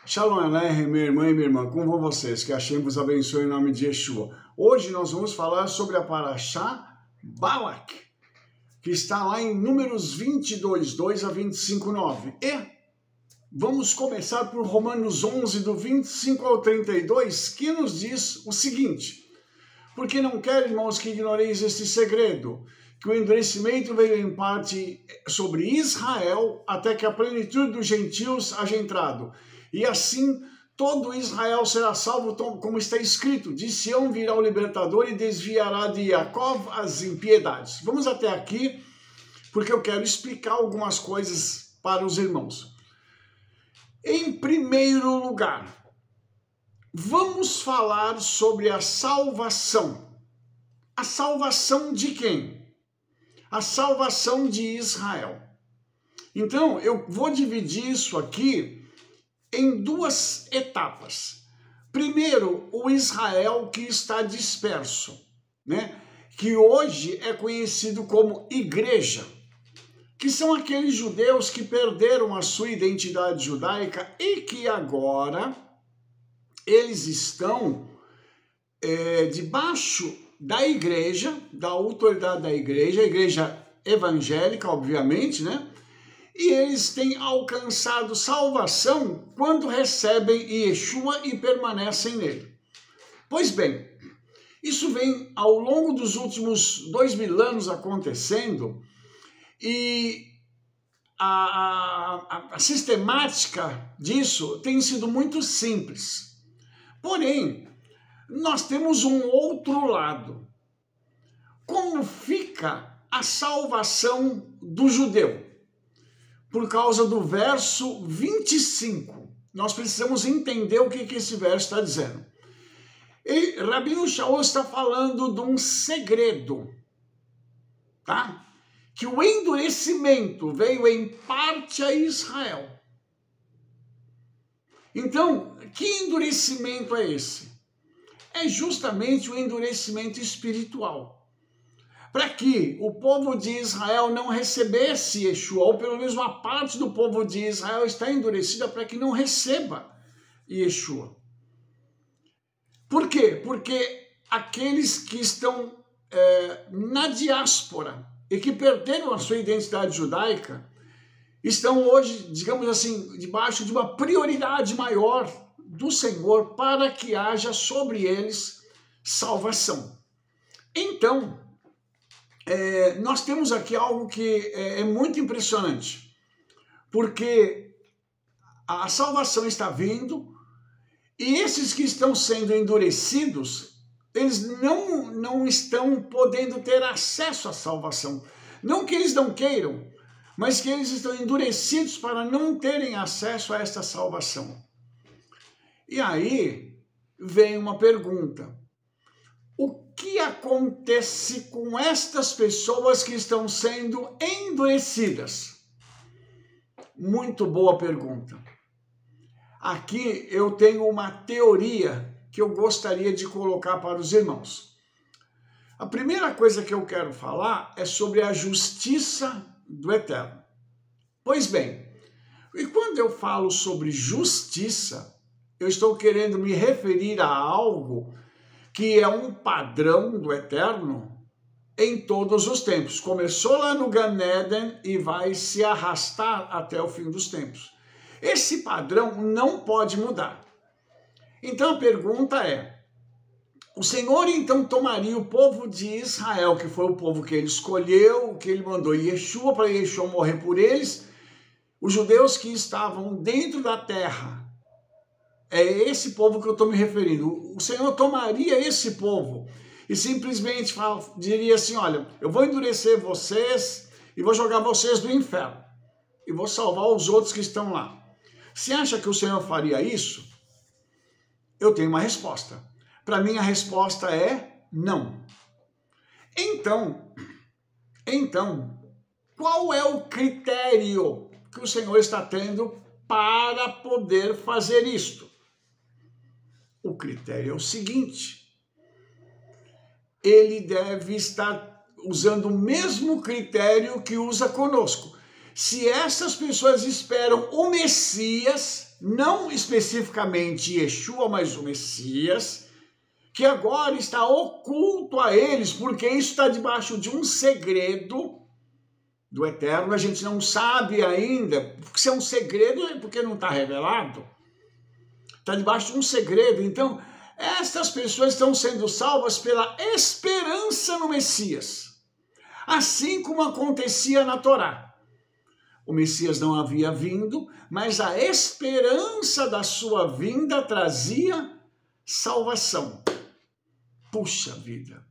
Shalom Aleichem, minha irmã e minha irmã, como vão vocês? Que Hashem vos abençoe em nome de Yeshua. Hoje nós vamos falar sobre a Parashá Balak, que está lá em Números 22, 2 a 25, 9. E vamos começar por Romanos 11, do 25 ao 32, que nos diz o seguinte: porque não quero, irmãos, que ignoreis este segredo, que o endurecimento veio em parte sobre Israel, até que a plenitude dos gentios haja entrado. E assim todo Israel será salvo, como está escrito: de Sião virá o libertador e desviará de Jacó as impiedades. Vamos até aqui, porque eu quero explicar algumas coisas para os irmãos. Em primeiro lugar, vamos falar sobre a salvação. A salvação de quem? A salvação de Israel. Então, eu vou dividir isso aqui em duas etapas. Primeiro, o Israel que está disperso, né? Que hoje é conhecido como igreja, que são aqueles judeus que perderam a sua identidade judaica e que agora eles estão debaixo da igreja, da autoridade da igreja, a igreja evangélica, obviamente, né? E eles têm alcançado salvação quando recebem Yeshua e permanecem nele. Pois bem, isso vem ao longo dos últimos 2000 anos acontecendo, e a sistemática disso tem sido muito simples. Porém, nós temos um outro lado. Como fica a salvação do judeu? Por causa do verso 25. Nós precisamos entender o que esse verso está dizendo. E Rabino Shaul está falando de um segredo, tá? Que o endurecimento veio em parte a Israel. Então, que endurecimento é esse? É justamente o endurecimento espiritual. Para que o povo de Israel não recebesse Yeshua, ou pelo menos uma parte do povo de Israel está endurecida para que não receba Yeshua. Por quê? Porque aqueles que estão na diáspora e que perderam a sua identidade judaica estão hoje, digamos assim, debaixo de uma prioridade maior do Senhor para que haja sobre eles salvação. Então, nós temos aqui algo que é muito impressionante, porque a salvação está vindo e esses que estão sendo endurecidos, eles não estão podendo ter acesso à salvação. Não que eles não queiram, mas que eles estão endurecidos para não terem acesso a esta salvação. E aí vem uma pergunta: o que acontece com estas pessoas que estão sendo endurecidas? Muito boa pergunta. Aqui eu tenho uma teoria que eu gostaria de colocar para os irmãos. A primeira coisa que eu quero falar é sobre a justiça do Eterno. Pois bem, e quando eu falo sobre justiça, eu estou querendo me referir a algo que é um padrão do Eterno em todos os tempos. Começou lá no Gan Eden e vai se arrastar até o fim dos tempos. Esse padrão não pode mudar. Então a pergunta é: o Senhor então tomaria o povo de Israel, que foi o povo que ele escolheu, que ele mandou Yeshua para Yeshua morrer por eles, os judeus que estavam dentro da terra, é esse povo que eu estou me referindo. O Senhor tomaria esse povo e simplesmente diria assim: olha, eu vou endurecer vocês e vou jogar vocês no inferno e vou salvar os outros que estão lá. Você acha que o Senhor faria isso? Eu tenho uma resposta. Para mim a resposta é não. Então, qual é o critério que o Senhor está tendo para poder fazer isto? O critério é o seguinte: ele deve estar usando o mesmo critério que usa conosco. se essas pessoas esperam o Messias, não especificamente Yeshua, mas o Messias, que agora está oculto a eles, porque isso está debaixo de um segredo do Eterno, a gente não sabe ainda, porque se é um segredo é porque não está revelado, está debaixo de um segredo. Então, estas pessoas estão sendo salvas pela esperança no Messias, assim como acontecia na Torá. O Messias não havia vindo, mas a esperança da sua vinda trazia salvação. Puxa vida,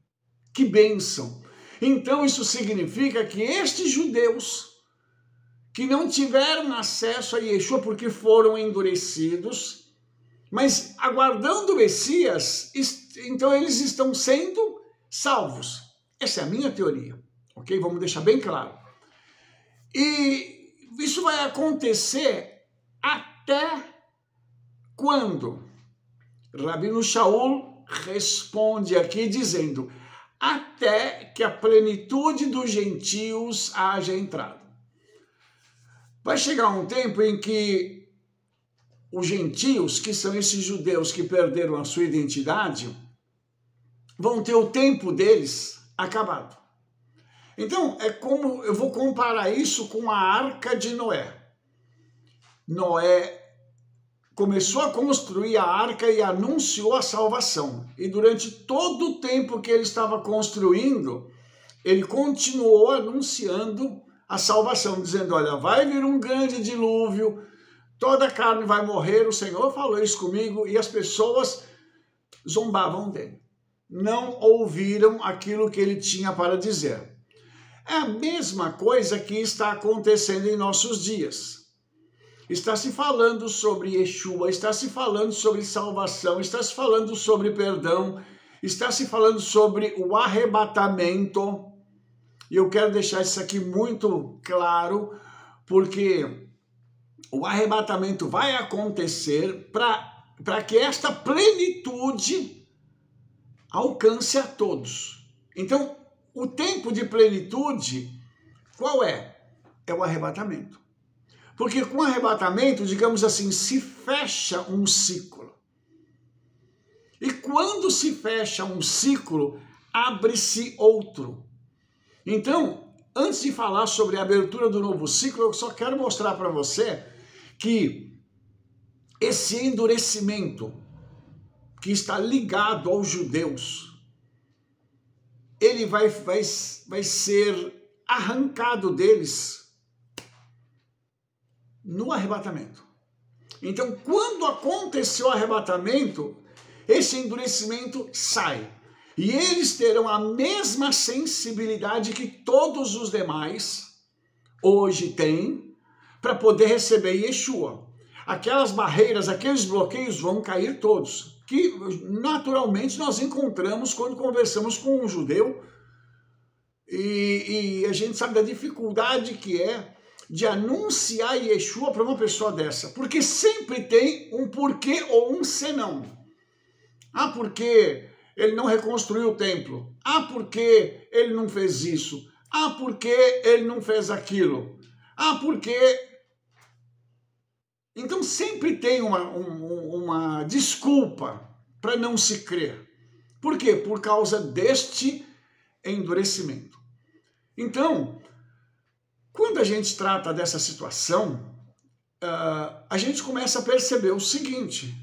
que bênção! Então isso significa que estes judeus que não tiveram acesso a Yeshua porque foram endurecidos, mas aguardando o Messias, então eles estão sendo salvos. Essa é a minha teoria, ok? Vamos deixar bem claro. E isso vai acontecer até quando? Rabino Shaul responde aqui dizendo, até que a plenitude dos gentios haja entrado. Vai chegar um tempo em que os gentios, que são esses judeus que perderam a sua identidade, vão ter o tempo deles acabado. Então, é como eu vou comparar isso com a Arca de Noé. Noé começou a construir a arca e anunciou a salvação. E durante todo o tempo que ele estava construindo, ele continuou anunciando a salvação, dizendo, olha, vai vir um grande dilúvio, toda a carne vai morrer, o Senhor falou isso comigo, e as pessoas zombavam dele. Não ouviram aquilo que ele tinha para dizer. É a mesma coisa que está acontecendo em nossos dias. Está se falando sobre Yeshua, está se falando sobre salvação, está se falando sobre perdão, está se falando sobre o arrebatamento. E eu quero deixar isso aqui muito claro, porque o arrebatamento vai acontecer para que esta plenitude alcance a todos. Então, o tempo de plenitude, qual é? É o arrebatamento. Porque com o arrebatamento, digamos assim, se fecha um ciclo. E quando se fecha um ciclo, abre-se outro. Então, antes de falar sobre a abertura do novo ciclo, eu só quero mostrar para você que esse endurecimento que está ligado aos judeus, ele vai ser arrancado deles no arrebatamento. Então, quando aconteceu o arrebatamento, esse endurecimento sai. E eles terão a mesma sensibilidade que todos os demais hoje têm para poder receber Yeshua. Aquelas barreiras, aqueles bloqueios vão cair todos, que naturalmente nós encontramos quando conversamos com um judeu e a gente sabe da dificuldade que é de anunciar Yeshua para uma pessoa dessa, porque sempre tem um porquê ou um senão. Ah, porque ele não reconstruiu o templo. Ah, porque ele não fez isso. Ah, porque ele não fez aquilo. Ah, porque... Então sempre tem uma desculpa para não se crer. Por quê? Por causa deste endurecimento. Então, quando a gente trata dessa situação, a gente começa a perceber o seguinte,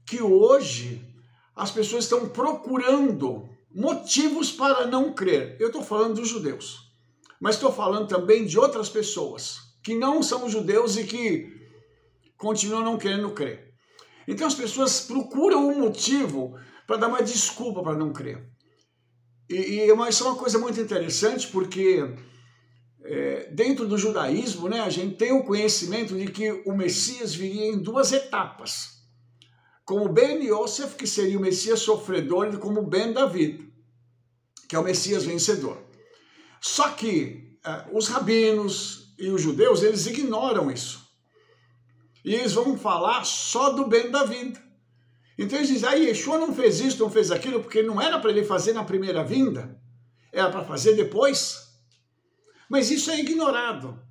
que hoje as pessoas estão procurando motivos para não crer. Eu estou falando dos judeus, mas estou falando também de outras pessoas que não são judeus e que continuam não querendo crer. Então as pessoas procuram um motivo para dar uma desculpa para não crer. Isso é uma coisa muito interessante, porque dentro do judaísmo, né, a gente tem o conhecimento de que o Messias viria em duas etapas. Como Ben Yosef, que seria o Messias sofredor, e como Ben David, que é o Messias vencedor. Só que os rabinos e os judeus, eles ignoram isso. E eles vão falar só do Ben David. Então eles dizem, Yeshua não fez isso, não fez aquilo, porque não era para ele fazer na primeira vinda, era para fazer depois. Mas isso é ignorado.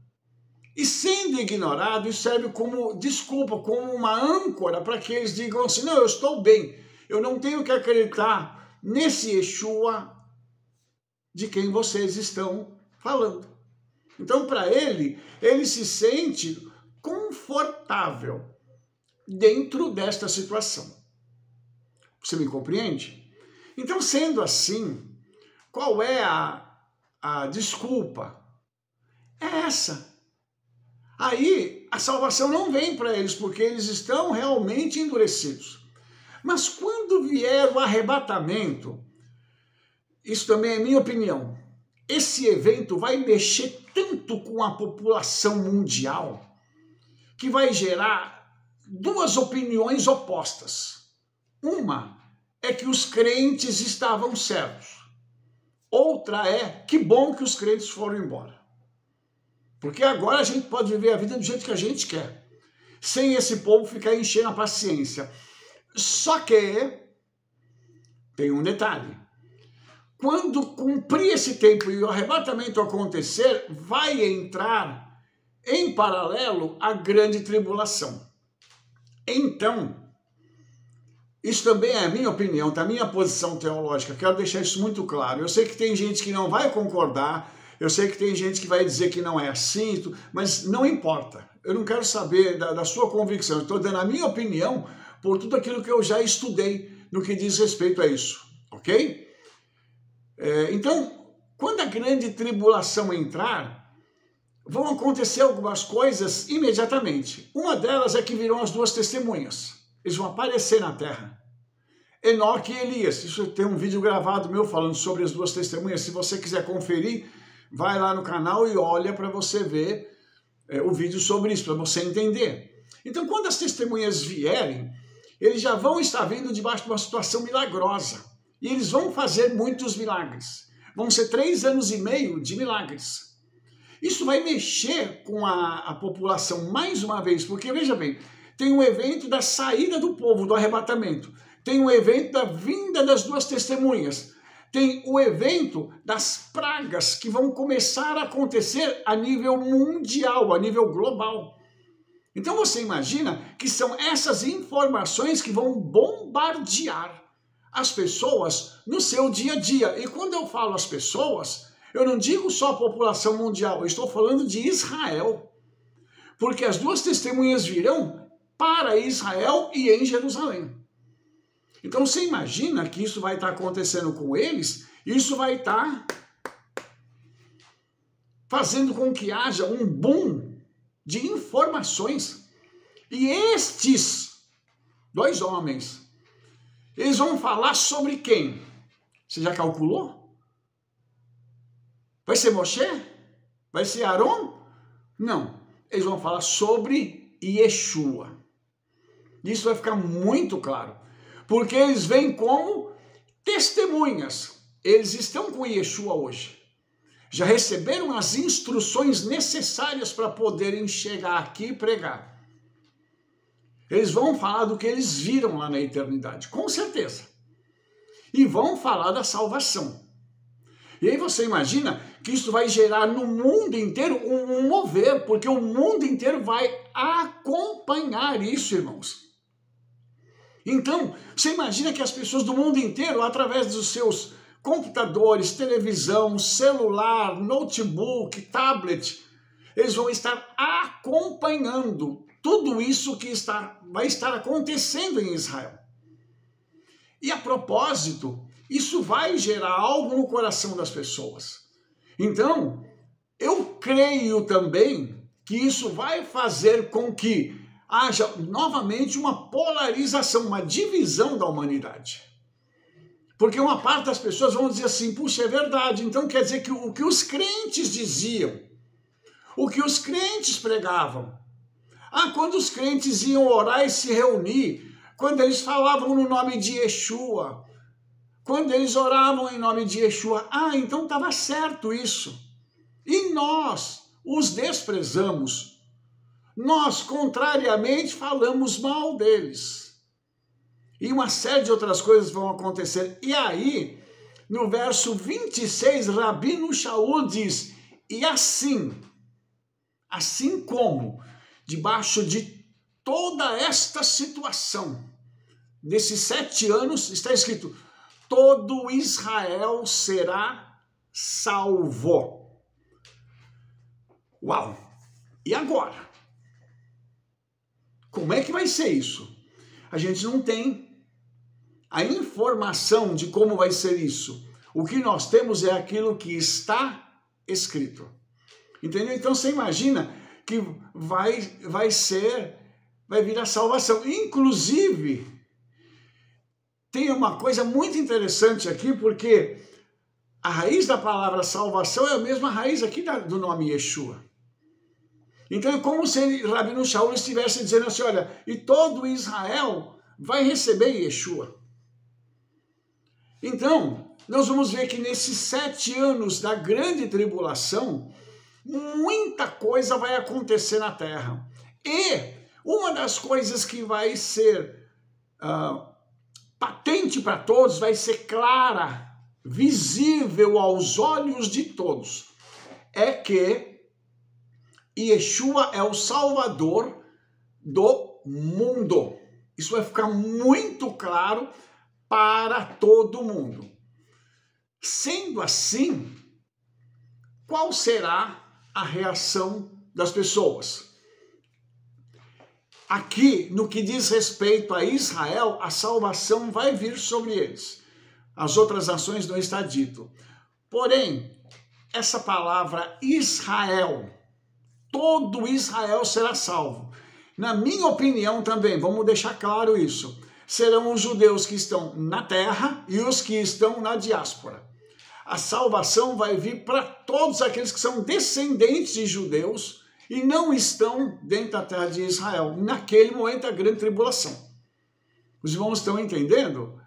E sendo ignorado, isso serve como desculpa, como uma âncora para que eles digam assim, não, eu estou bem, eu não tenho que acreditar nesse Yeshua de quem vocês estão falando. Então, para ele se sente confortável dentro desta situação. Você me compreende? Então, sendo assim, qual é a desculpa? É essa. Aí a salvação não vem para eles, porque eles estão realmente endurecidos. Mas quando vier o arrebatamento, isso também é minha opinião, esse evento vai mexer tanto com a população mundial que vai gerar duas opiniões opostas. Uma é que os crentes estavam certos. Outra é que bom que os crentes foram embora. Porque agora a gente pode viver a vida do jeito que a gente quer, sem esse povo ficar enchendo a paciência. Só que tem um detalhe. Quando cumprir esse tempo e o arrebatamento acontecer, vai entrar em paralelo a grande tribulação. Então, isso também é a minha opinião, tá? A minha posição teológica. Quero deixar isso muito claro. Eu sei que tem gente que não vai concordar, eu sei que tem gente que vai dizer que não é assim, mas não importa. Eu não quero saber da sua convicção. Eu estou dando a minha opinião por tudo aquilo que eu já estudei no que diz respeito a isso, ok? Então, quando a grande tribulação entrar, vão acontecer algumas coisas imediatamente. Uma delas é que virão as duas testemunhas. Eles vão aparecer na terra. Enoque e Elias. Isso tem um vídeo gravado meu falando sobre as duas testemunhas. Se você quiser conferir, vai lá no canal e olha para você ver o vídeo sobre isso, para você entender. Então, quando as testemunhas vierem, eles já vão estar vindo debaixo de uma situação milagrosa. E eles vão fazer muitos milagres. Vão ser 3 anos e meio de milagres. Isso vai mexer com a população mais uma vez, porque, veja bem, tem um evento da saída do povo, do arrebatamento. Tem um evento da vinda das duas testemunhas. Tem o evento das pragas que vão começar a acontecer a nível mundial, a nível global. Então você imagina que são essas informações que vão bombardear as pessoas no seu dia a dia. E quando eu falo as pessoas, eu não digo só a população mundial, eu estou falando de Israel. Porque as duas testemunhas virão para Israel e em Jerusalém. Então você imagina que isso vai estar acontecendo com eles, isso vai estar fazendo com que haja um boom de informações. E estes 2 homens, eles vão falar sobre quem? Você já calculou? Vai ser Moshe? Vai ser Aron? Não. Eles vão falar sobre Yeshua. Isso vai ficar muito claro. Porque eles vêm como testemunhas. Eles estão com Yeshua hoje. Já receberam as instruções necessárias para poderem chegar aqui e pregar. Eles vão falar do que eles viram lá na eternidade, com certeza. E vão falar da salvação. E aí você imagina que isso vai gerar no mundo inteiro um mover, porque o mundo inteiro vai acompanhar isso, irmãos. Então, você imagina que as pessoas do mundo inteiro, através dos seus computadores, televisão, celular, notebook, tablet, eles vão estar acompanhando tudo isso que vai estar acontecendo em Israel. E a propósito, isso vai gerar algo no coração das pessoas. Então, eu creio também que isso vai fazer com que haja novamente uma polarização, uma divisão da humanidade. Porque uma parte das pessoas vão dizer assim, puxa, é verdade, então quer dizer que o que os crentes diziam, o que os crentes pregavam, quando os crentes iam orar e se reunir, quando eles falavam no nome de Yeshua, quando eles oravam em nome de Yeshua, então estava certo isso. E nós os desprezamos. Nós, contrariamente, falamos mal deles. E uma série de outras coisas vão acontecer. E aí, no verso 26, Rabino Shaul diz, e assim, Assim como, debaixo de toda esta situação, nesses 7 anos, está escrito, todo Israel será salvo. Uau! E agora? Como é que vai ser isso? A gente não tem a informação de como vai ser isso. O que nós temos é aquilo que está escrito. Entendeu? Então você imagina que vai vir a salvação. Inclusive, tem uma coisa muito interessante aqui, porque a raiz da palavra salvação é a mesma raiz aqui do nome Yeshua. Então é como se Rabino Shaul estivesse dizendo assim, olha, e todo Israel vai receber Yeshua. Então, nós vamos ver que nesses 7 anos da grande tribulação, muita coisa vai acontecer na terra. E uma das coisas que vai ser patente para todos, vai ser clara, visível aos olhos de todos, é que Yeshua é o Salvador do mundo. Isso vai ficar muito claro para todo mundo. Sendo assim, qual será a reação das pessoas? Aqui, no que diz respeito a Israel, a salvação vai vir sobre eles. As outras nações não está dito. Porém, essa palavra Israel, todo Israel será salvo. Na minha opinião também, vamos deixar claro isso, serão os judeus que estão na terra e os que estão na diáspora. A salvação vai vir para todos aqueles que são descendentes de judeus e não estão dentro da terra de Israel, naquele momento da grande tribulação. Os irmãos estão entendendo?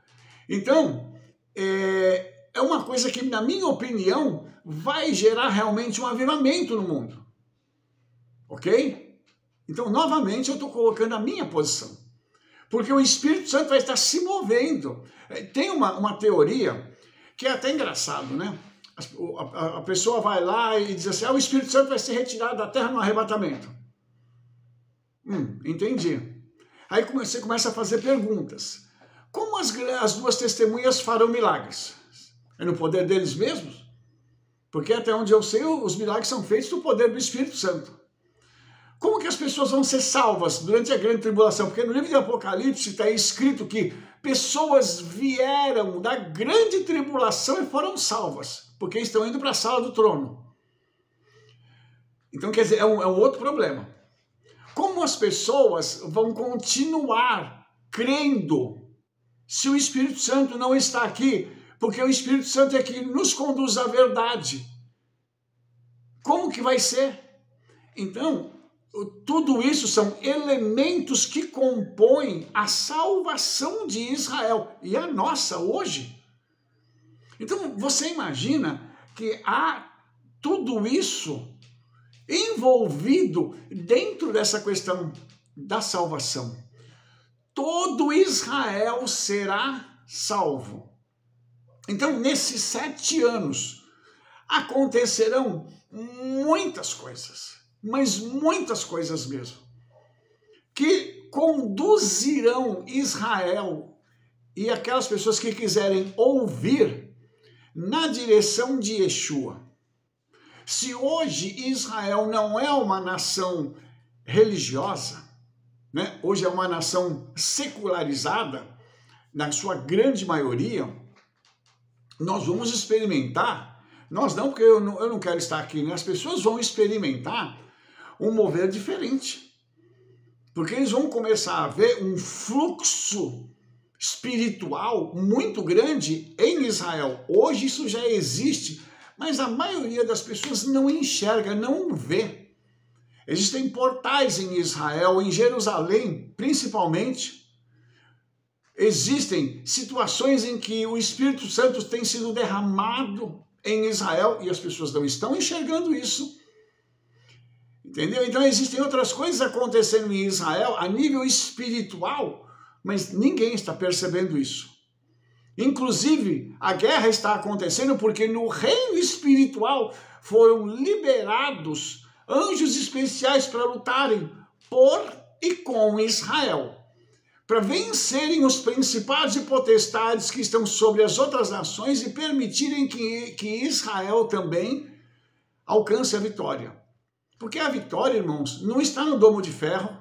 Então, é uma coisa que, na minha opinião, vai gerar realmente um avivamento no mundo. Ok? Então, novamente, eu estou colocando a minha posição. Porque o Espírito Santo vai estar se movendo. Tem uma teoria que é até engraçado, né? A pessoa vai lá e diz assim, o Espírito Santo vai ser retirado da terra no arrebatamento. Entendi. Aí você começa a fazer perguntas. Como as 2 testemunhas farão milagres? É no poder deles mesmos? Porque até onde eu sei, os milagres são feitos no poder do Espírito Santo. Como que as pessoas vão ser salvas durante a grande tribulação? Porque no livro de Apocalipse está escrito que pessoas vieram da grande tribulação e foram salvas, porque estão indo para a sala do trono. Então, quer dizer, é um outro problema. Como as pessoas vão continuar crendo se o Espírito Santo não está aqui? Porque o Espírito Santo é que nos conduz à verdade. Como que vai ser? Então, tudo isso são elementos que compõem a salvação de Israel e a nossa hoje. Então, você imagina que há tudo isso envolvido dentro dessa questão da salvação. Todo Israel será salvo. Então, nesses 7 anos, acontecerão muitas coisas. Mas muitas coisas mesmo, que conduzirão Israel e aquelas pessoas que quiserem ouvir na direção de Yeshua. Se hoje Israel não é uma nação religiosa, né? Hoje é uma nação secularizada, na sua grande maioria, nós vamos experimentar, nós não, porque eu não quero estar aqui, né? As pessoas vão experimentar um mover diferente, porque eles vão começar a ver um fluxo espiritual muito grande em Israel. Hoje isso já existe, mas a maioria das pessoas não enxerga, não vê. Existem portais em Israel, em Jerusalém, principalmente. Existem situações em que o Espírito Santo tem sido derramado em Israel e as pessoas não estão enxergando isso. Entendeu? Então existem outras coisas acontecendo em Israel a nível espiritual, mas ninguém está percebendo isso. Inclusive, a guerra está acontecendo porque no reino espiritual foram liberados anjos especiais para lutarem por e com Israel, para vencerem os principados e potestades que estão sobre as outras nações e permitirem que Israel também alcance a vitória. Porque a vitória, irmãos, não está no domo de ferro,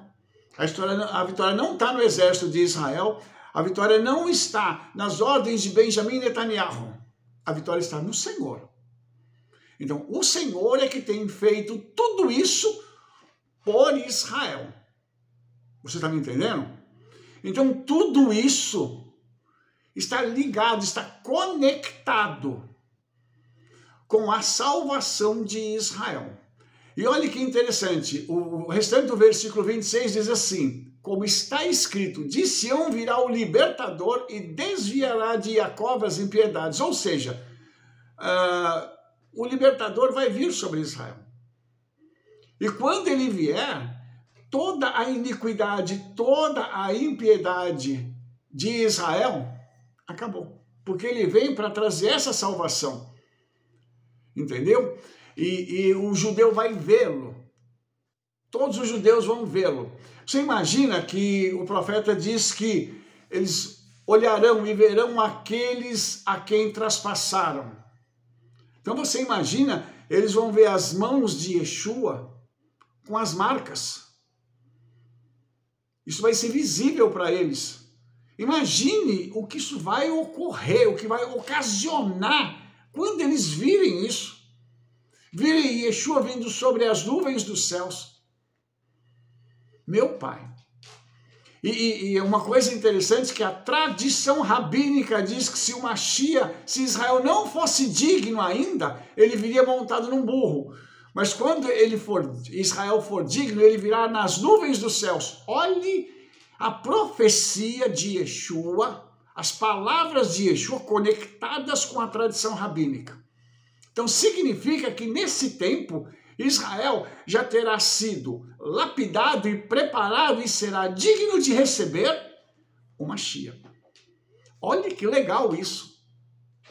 a vitória não está no exército de Israel, a vitória não está nas ordens de Benjamim Netanyahu, a vitória está no Senhor. Então, o Senhor é que tem feito tudo isso por Israel. Você está me entendendo? Então, tudo isso está ligado, está conectado com a salvação de Israel. E olha que interessante, o restante do versículo 26 diz assim: como está escrito, de Sião virá o libertador e desviará de Jacó as impiedades. Ou seja, o libertador vai vir sobre Israel. E quando ele vier, toda a iniquidade, toda a impiedade de Israel acabou. Porque ele vem para trazer essa salvação. Entendeu? E o judeu vai vê-lo. Todos os judeus vão vê-lo. Você imagina que o profeta diz que eles olharão e verão aqueles a quem traspassaram. Então você imagina, eles vão ver as mãos de Yeshua com as marcas. Isso vai ser visível para eles. Imagine o que isso vai ocorrer, o que vai ocasionar quando eles virem isso. Virem Yeshua vindo sobre as nuvens dos céus. Meu Pai. E uma coisa interessante que a tradição rabínica diz que se Israel não fosse digno ainda, ele viria montado num burro. Mas quando Israel for digno, ele virá nas nuvens dos céus. Olhe a profecia de Yeshua, as palavras de Yeshua conectadas com a tradição rabínica. Então significa que nesse tempo Israel já terá sido lapidado e preparado e será digno de receber o Mashiach. Olha que legal isso.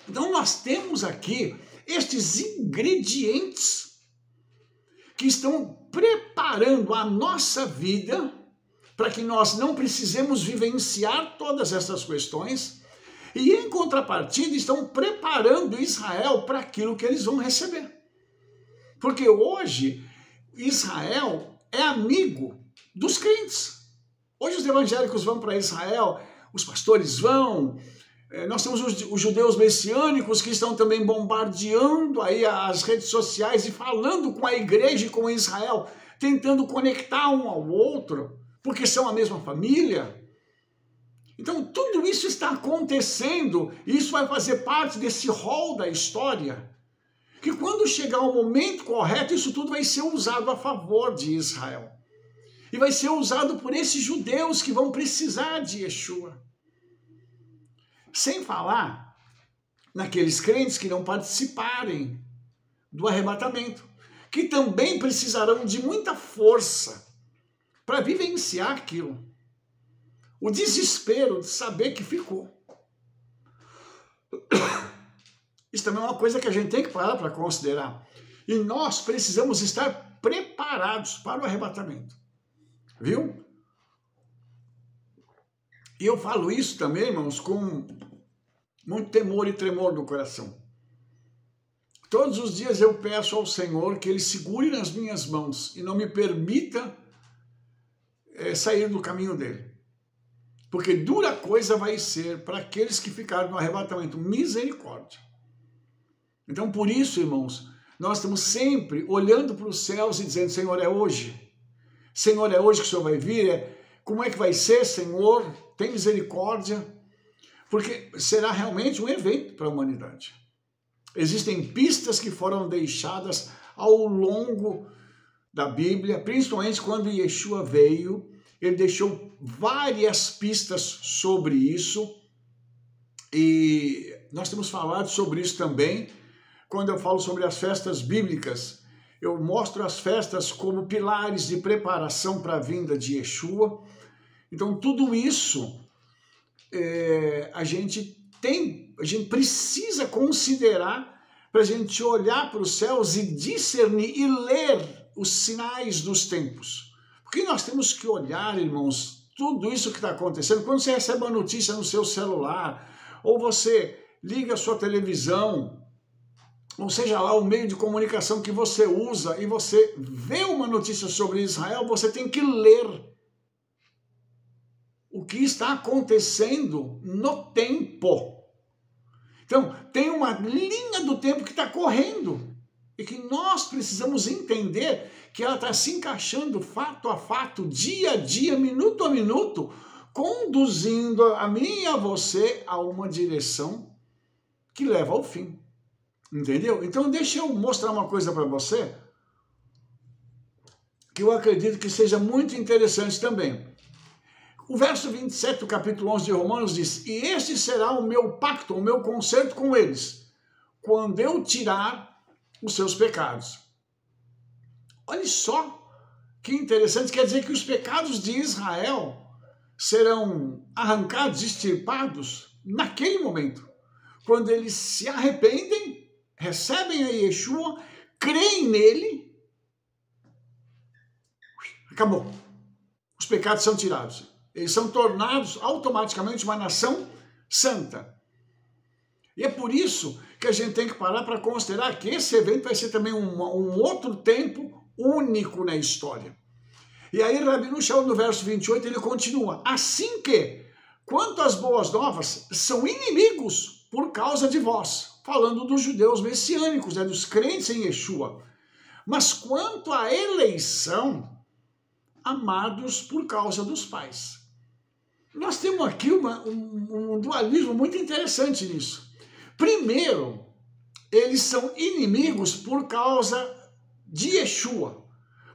Então nós temos aqui estes ingredientes que estão preparando a nossa vida para que nós não precisemos vivenciar todas essas questões e, em contrapartida, estão preparando Israel para aquilo que eles vão receber. Porque hoje Israel é amigo dos crentes. Hoje os evangélicos vão para Israel, os pastores vão, nós temos os judeus messiânicos que estão também bombardeando aí as redes sociais e falando com a igreja e com Israel, tentando conectar um ao outro, porque são a mesma família. Então tudo isso está acontecendo e isso vai fazer parte desse rol da história, que quando chegar o momento correto, isso tudo vai ser usado a favor de Israel. E vai ser usado por esses judeus que vão precisar de Yeshua. Sem falar naqueles crentes que não participarem do arrebatamento, que também precisarão de muita força para vivenciar aquilo. O desespero de saber que ficou. Isso também é uma coisa que a gente tem que parar para considerar. E nós precisamos estar preparados para o arrebatamento. Viu? E eu falo isso também, irmãos, com muito temor e tremor no coração. Todos os dias eu peço ao Senhor que Ele segure nas minhas mãos e não me permita sair do caminho dele. Porque dura coisa vai ser para aqueles que ficaram no arrebatamento. Misericórdia. Então, por isso, irmãos, nós estamos sempre olhando para os céus e dizendo: Senhor, é hoje. Senhor, é hoje que o Senhor vai vir. Como é que vai ser, Senhor? Tem misericórdia. Porque será realmente um evento para a humanidade. Existem pistas que foram deixadas ao longo da Bíblia, principalmente quando Yeshua veio. Ele deixou várias pistas sobre isso, e nós temos falado sobre isso também. Quando eu falo sobre as festas bíblicas, eu mostro as festas como pilares de preparação para a vinda de Yeshua. Então tudo isso a gente precisa considerar para a gente olhar para os céus e discernir e ler os sinais dos tempos. Porque nós temos que olhar, irmãos, tudo isso que está acontecendo. Quando você recebe uma notícia no seu celular, ou você liga a sua televisão, ou seja lá o meio de comunicação que você usa, e você vê uma notícia sobre Israel, você tem que ler o que está acontecendo no tempo. Então, tem uma linha do tempo que está correndo e que nós precisamos entender que ela está se encaixando fato a fato, dia a dia, minuto a minuto, conduzindo a mim e a você a uma direção que leva ao fim. Entendeu? Então, deixa eu mostrar uma coisa para você que eu acredito que seja muito interessante também. O verso 27 do capítulo 11 de Romanos diz: e este será o meu pacto, o meu concerto com eles, quando eu tirar os seus pecados. Olha só que interessante, quer dizer que os pecados de Israel serão arrancados, extirpados naquele momento, quando eles se arrependem, recebem a Yeshua, creem nele, acabou. Os pecados são tirados. Eles são tornados automaticamente uma nação santa. E é por isso que a gente tem que parar para considerar que esse evento vai ser também um outro tempo único na história. E aí Rabino Shaul, no verso 28, ele continua: assim que, quanto às boas novas, são inimigos por causa de vós, falando dos judeus messiânicos, dos crentes em Yeshua. Mas quanto à eleição, amados por causa dos pais. Nós temos aqui um dualismo muito interessante nisso. Primeiro, eles são inimigos por causa de Yeshua,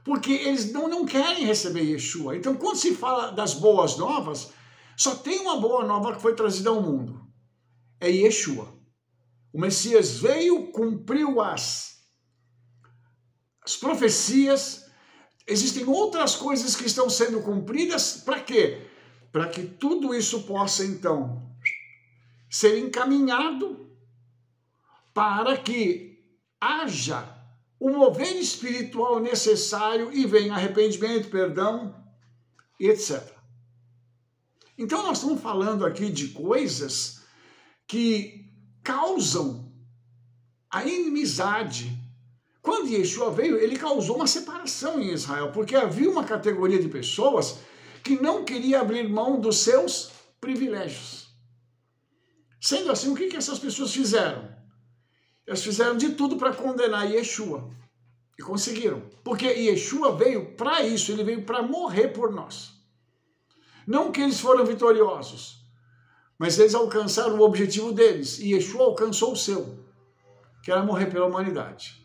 porque eles não querem receber Yeshua. Então, quando se fala das boas novas, só tem uma boa nova que foi trazida ao mundo. É Yeshua. O Messias veio, cumpriu as profecias. Existem outras coisas que estão sendo cumpridas. Para quê? Para que tudo isso possa, então, ser encaminhado para que haja o mover espiritual necessário e venha arrependimento, perdão, etc. Então, nós estamos falando aqui de coisas que causam a inimizade. Quando Yeshua veio, ele causou uma separação em Israel, porque havia uma categoria de pessoas que não queria abrir mão dos seus privilégios. Sendo assim, o que essas pessoas fizeram? Elas fizeram de tudo para condenar Yeshua. E conseguiram. Porque Yeshua veio para isso, ele veio para morrer por nós. Não que eles foram vitoriosos, mas eles alcançaram o objetivo deles. E Yeshua alcançou o seu, que era morrer pela humanidade.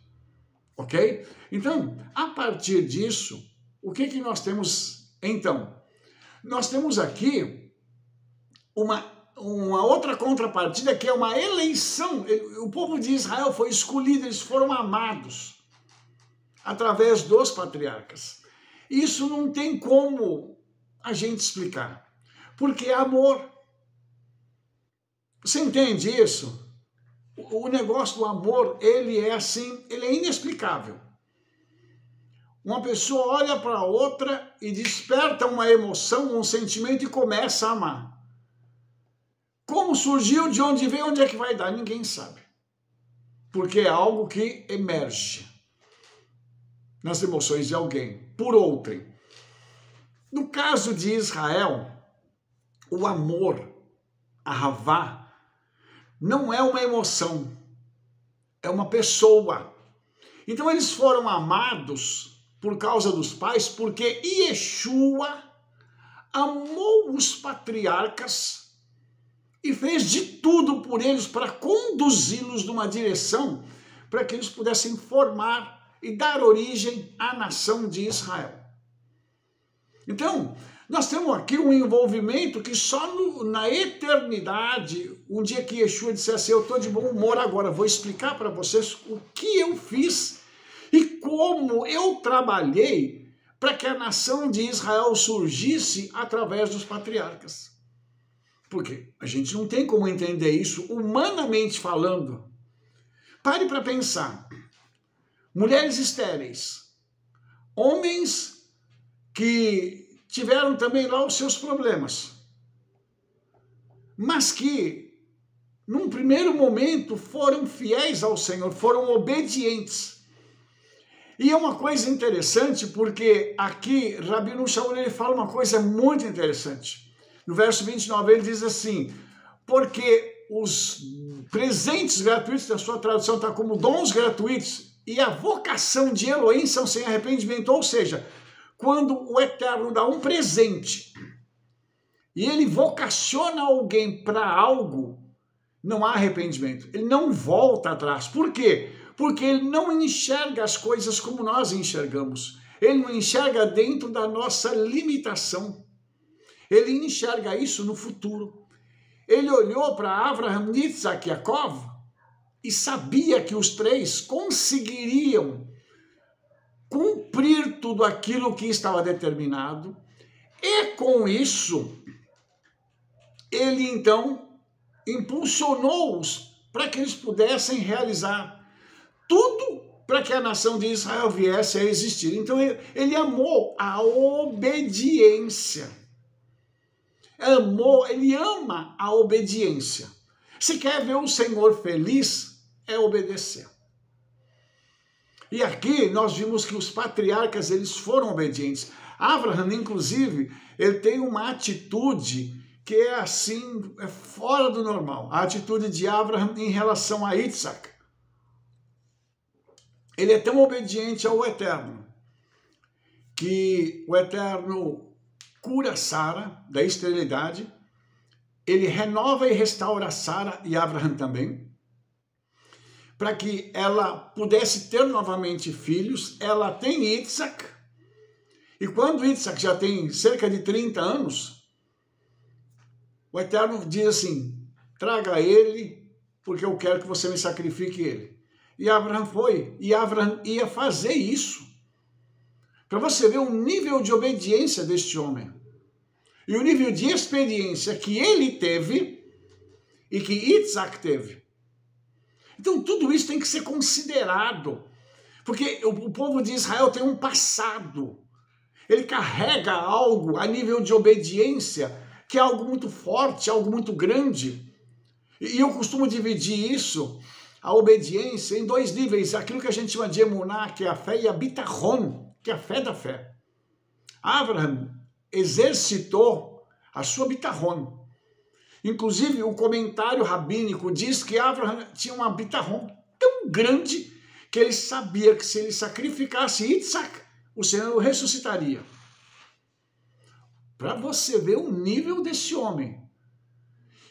Ok? Então, a partir disso, o que nós temos então? Nós temos aqui uma outra contrapartida, que é uma eleição. O povo de Israel foi escolhido, eles foram amados através dos patriarcas. Isso não tem como a gente explicar, porque é amor. Você entende isso? O negócio do amor, ele é assim, ele é inexplicável. Uma pessoa olha para a outra e desperta uma emoção, um sentimento e começa a amar. Como surgiu, de onde veio, onde é que vai dar? Ninguém sabe. Porque é algo que emerge nas emoções de alguém, por outrem. No caso de Israel, o amor, a Havá, não é uma emoção, é uma pessoa. Então eles foram amados por causa dos pais, porque Yeshua amou os patriarcas e fez de tudo por eles para conduzi-los numa direção para que eles pudessem formar e dar origem à nação de Israel. Então, nós temos aqui um envolvimento que só na eternidade, um dia que Yeshua dissesse assim: eu estou de bom humor agora, vou explicar para vocês o que eu fiz e como eu trabalhei para que a nação de Israel surgisse através dos patriarcas. Porque a gente não tem como entender isso humanamente falando. Pare para pensar. Mulheres estéreis, homens que tiveram também lá os seus problemas, mas que, num primeiro momento, foram fiéis ao Senhor, foram obedientes. E é uma coisa interessante, porque aqui Rabino Shaul ele fala uma coisa muito interessante. No verso 29 ele diz assim: porque os presentes gratuitos, da sua tradução está como dons gratuitos, e a vocação de Elohim são sem arrependimento. Ou seja, quando o Eterno dá um presente e ele vocaciona alguém para algo, não há arrependimento. Ele não volta atrás. Por quê? Porque ele não enxerga as coisas como nós enxergamos. Ele não enxerga dentro da nossa limitação. Ele enxerga isso no futuro. Ele olhou para Abraham, Yitzhak e Yaakov e sabia que os três conseguiriam cumprir tudo aquilo que estava determinado. E com isso, ele então impulsionou-os para que eles pudessem realizar tudo para que a nação de Israel viesse a existir. Então ele amou a obediência. Ele ama a obediência. Se quer ver o Senhor feliz, é obedecer. E aqui nós vimos que os patriarcas, eles foram obedientes. Abraham, inclusive, ele tem uma atitude que é assim, é fora do normal. A atitude de Abraham em relação a Yitzhak. Ele é tão obediente ao Eterno, que o Eterno cura Sara da esterilidade, ele renova e restaura Sara e Abraham também, para que ela pudesse ter novamente filhos. Ela tem Yitzhak, e quando Yitzhak já tem cerca de 30 anos, o Eterno diz assim: traga ele, porque eu quero que você me sacrifique ele. E Abraham foi, e Abraham ia fazer isso. Para você ver o nível de obediência deste homem. E o nível de experiência que ele teve e que Yitzhak teve. Então tudo isso tem que ser considerado. Porque o povo de Israel tem um passado. Ele carrega algo a nível de obediência, que é algo muito forte, algo muito grande. E eu costumo dividir isso, a obediência, em 2 níveis. Aquilo que a gente chama de emuná, que é a fé, e a bitachon, que é a fé da fé. Abraham exercitou a sua bitachon. Inclusive, o comentário rabínico diz que Abraham tinha uma bitachon tão grande que ele sabia que se ele sacrificasse Yitzhak, o Senhor o ressuscitaria. Para você ver o nível desse homem.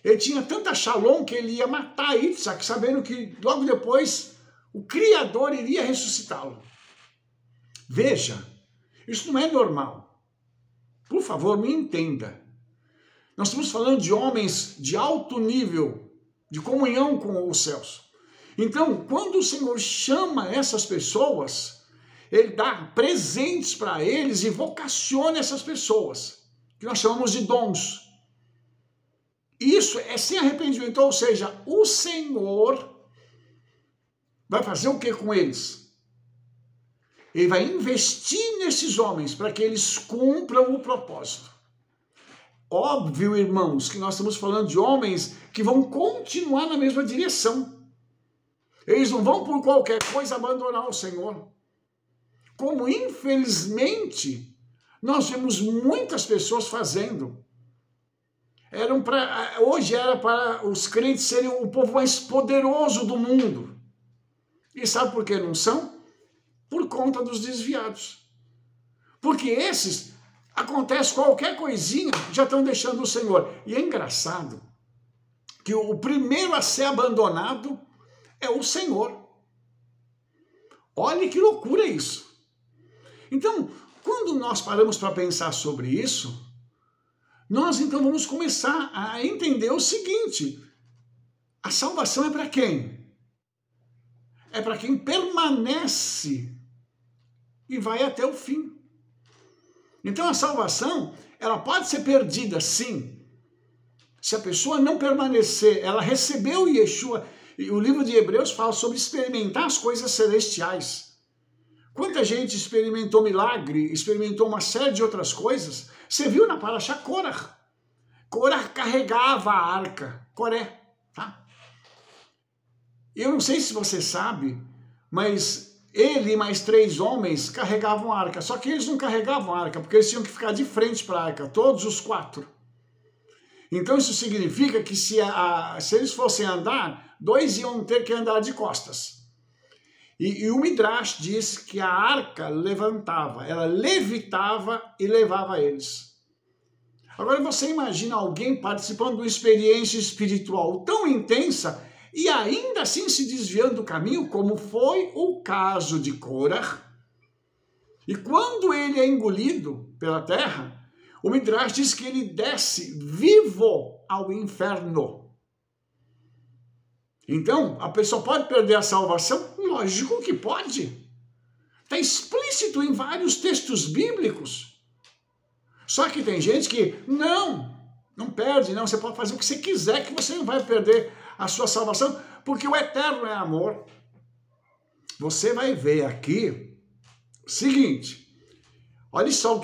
Ele tinha tanta shalom que ele ia matar Yitzhak, sabendo que logo depois o Criador iria ressuscitá-lo. Veja, isso não é normal. Por favor, me entenda. Nós estamos falando de homens de alto nível, de comunhão com os céus. Então, quando o Senhor chama essas pessoas, ele dá presentes para eles e vocaciona essas pessoas, que nós chamamos de dons. Isso é sem arrependimento, ou seja, o Senhor vai fazer o que com eles? Ele vai investir nesses homens para que eles cumpram o propósito. Óbvio, irmãos, que nós estamos falando de homens que vão continuar na mesma direção. Eles não vão por qualquer coisa abandonar o Senhor. Como infelizmente nós vemos muitas pessoas fazendo. Hoje era para os crentes serem o povo mais poderoso do mundo. E sabe por que não são? Por conta dos desviados. Porque esses, acontece qualquer coisinha, já estão deixando o Senhor. E é engraçado que o primeiro a ser abandonado é o Senhor. Olha que loucura isso. Então, quando nós paramos para pensar sobre isso, nós então vamos começar a entender o seguinte: a salvação é para quem? É para quem permanece e vai até o fim. Então a salvação, ela pode ser perdida, sim. Se a pessoa não permanecer, ela recebeu Yeshua, e o livro de Hebreus fala sobre experimentar as coisas celestiais. Quanta gente experimentou milagre, experimentou uma série de outras coisas. Você viu na Parashá Korah. Korah carregava a arca, Coré, tá? Eu não sei se você sabe, mas ele e mais 3 homens carregavam a arca. Só que eles não carregavam a arca, porque eles tinham que ficar de frente para a arca, todos os 4. Então isso significa que se eles fossem andar, 2 iam ter que andar de costas. E o Midrash diz que a arca levantava, ela levitava e levava eles. Agora você imagina alguém participando de uma experiência espiritual tão intensa e ainda assim se desviando do caminho, como foi o caso de Korah. E quando ele é engolido pela terra, o Midrash diz que ele desce vivo ao inferno. Então, a pessoa pode perder a salvação? Lógico que pode. Está explícito em vários textos bíblicos. Só que tem gente que, não perde, não. Você pode fazer o que você quiser, que você não vai perder a sua salvação, porque o eterno é amor. Você vai ver aqui o seguinte, olha só o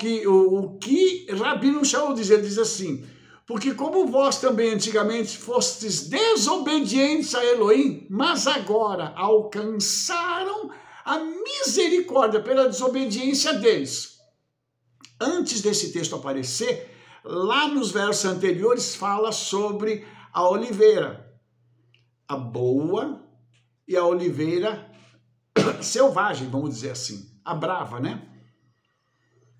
que Rabino Shaul diz, ele diz assim, porque como vós também antigamente fostes desobedientes a Elohim, mas agora alcançaram a misericórdia pela desobediência deles. Antes desse texto aparecer, lá nos versos anteriores fala sobre a oliveira, a boa e a oliveira selvagem, vamos dizer assim, a brava, né?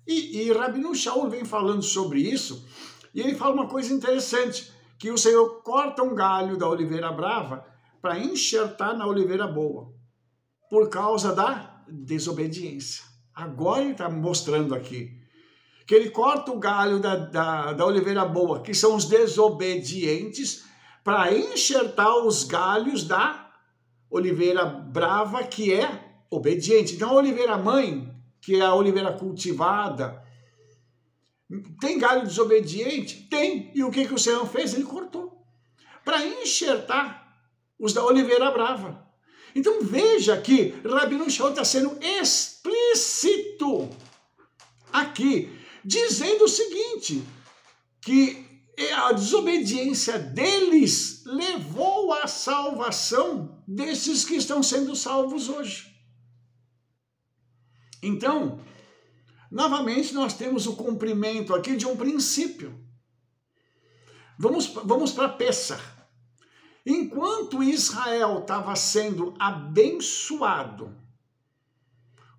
E Rabino Shaul vem falando sobre isso, e ele fala uma coisa interessante, que o Senhor corta um galho da oliveira brava para enxertar na oliveira boa, por causa da desobediência. Agora ele está mostrando aqui, que ele corta o galho da oliveira boa, que são os desobedientes, para enxertar os galhos da oliveira brava, que é obediente. Então a oliveira mãe, que é a oliveira cultivada, tem galho desobediente? Tem. E o que o Senhor fez? Ele cortou, para enxertar os da oliveira brava. Então veja que Rabino Shaul está sendo explícito aqui, dizendo o seguinte, que a desobediência deles levou à salvação desses que estão sendo salvos hoje. Então, novamente nós temos o cumprimento aqui de um princípio. Vamos para Pessach. Enquanto Israel estava sendo abençoado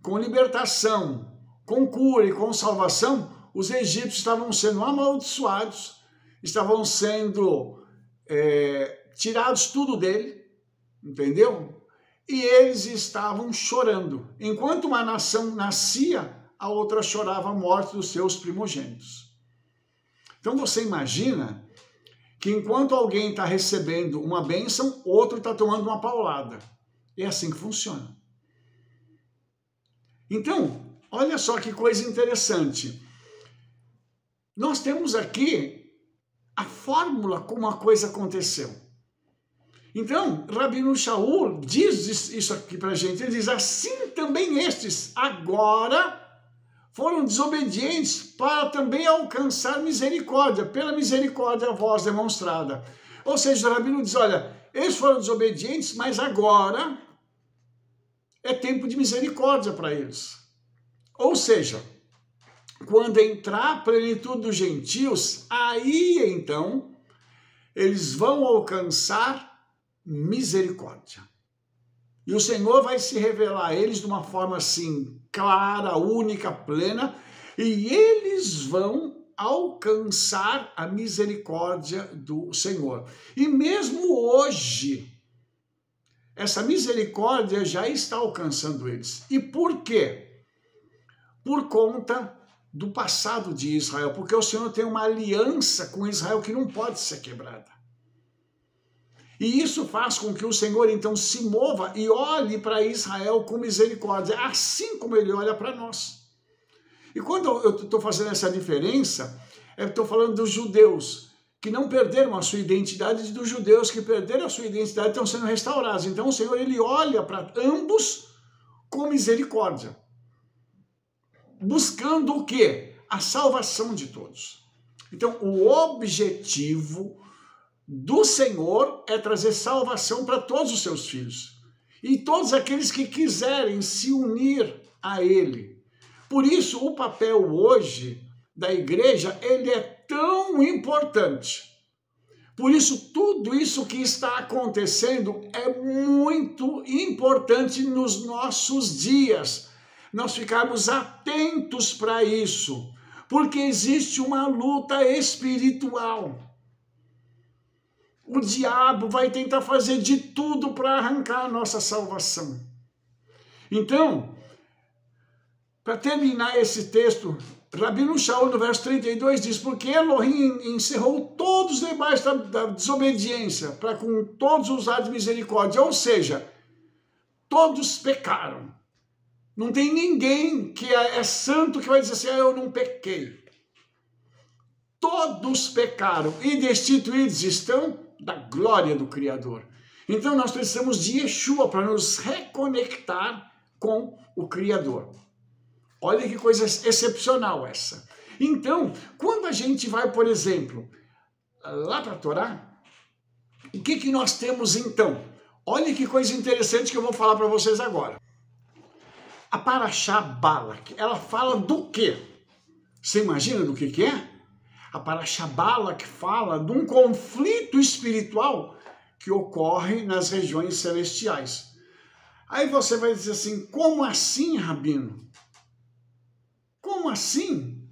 com libertação, com cura e com salvação, os egípcios estavam sendo amaldiçoados, estavam sendo tirados tudo dele, entendeu? E eles estavam chorando. Enquanto uma nação nascia, a outra chorava a morte dos seus primogênitos. Então você imagina que enquanto alguém está recebendo uma bênção, outro está tomando uma paulada. É assim que funciona. Então, olha só que coisa interessante. Nós temos aqui a fórmula como a coisa aconteceu. Então, Rabino Shaul diz isso aqui para a gente. Ele diz, assim também estes agora foram desobedientes para também alcançar misericórdia, pela misericórdia a vós demonstrada. Ou seja, o Rabino diz, olha, eles foram desobedientes, mas agora é tempo de misericórdia para eles. Ou seja, quando entrar a plenitude dos gentios, aí então eles vão alcançar misericórdia. E o Senhor vai se revelar a eles de uma forma assim, clara, única, plena, e eles vão alcançar a misericórdia do Senhor. E mesmo hoje, essa misericórdia já está alcançando eles. E por quê? Por conta do passado de Israel, porque o Senhor tem uma aliança com Israel que não pode ser quebrada. E isso faz com que o Senhor então se mova e olhe para Israel com misericórdia, assim como ele olha para nós. E quando eu estou fazendo essa diferença, eu estou falando dos judeus que não perderam a sua identidade, e dos judeus que perderam a sua identidade estão sendo restaurados. Então o Senhor ele olha para ambos com misericórdia. buscando o quê? A salvação de todos. Então, o objetivo do Senhor é trazer salvação para todos os seus filhos e todos aqueles que quiserem se unir a Ele. Por isso, o papel hoje da igreja, ele é tão importante. Por isso, tudo isso que está acontecendo é muito importante nos nossos dias. Nós ficarmos atentos para isso, porque existe uma luta espiritual. O diabo vai tentar fazer de tudo para arrancar a nossa salvação. Então, para terminar esse texto, Rabino Shaul, no verso 32, diz: porque Elohim encerrou todos debaixo da desobediência, para com todos usar de misericórdia. Ou seja, todos pecaram. Não tem ninguém que é santo que vai dizer assim: eu não pequei. Todos pecaram e destituídos estão da glória do Criador. Então nós precisamos de Yeshua para nos reconectar com o Criador. Olha que coisa excepcional essa. Então, quando a gente vai, por exemplo, lá para a Torá, o que nós temos então? Olha que coisa interessante que eu vou falar para vocês agora. A Parashá Balak, ela fala do quê? Você imagina do que é? A Parashá Balak fala de um conflito espiritual que ocorre nas regiões celestiais. Aí você vai dizer assim: como assim, Rabino? Como assim?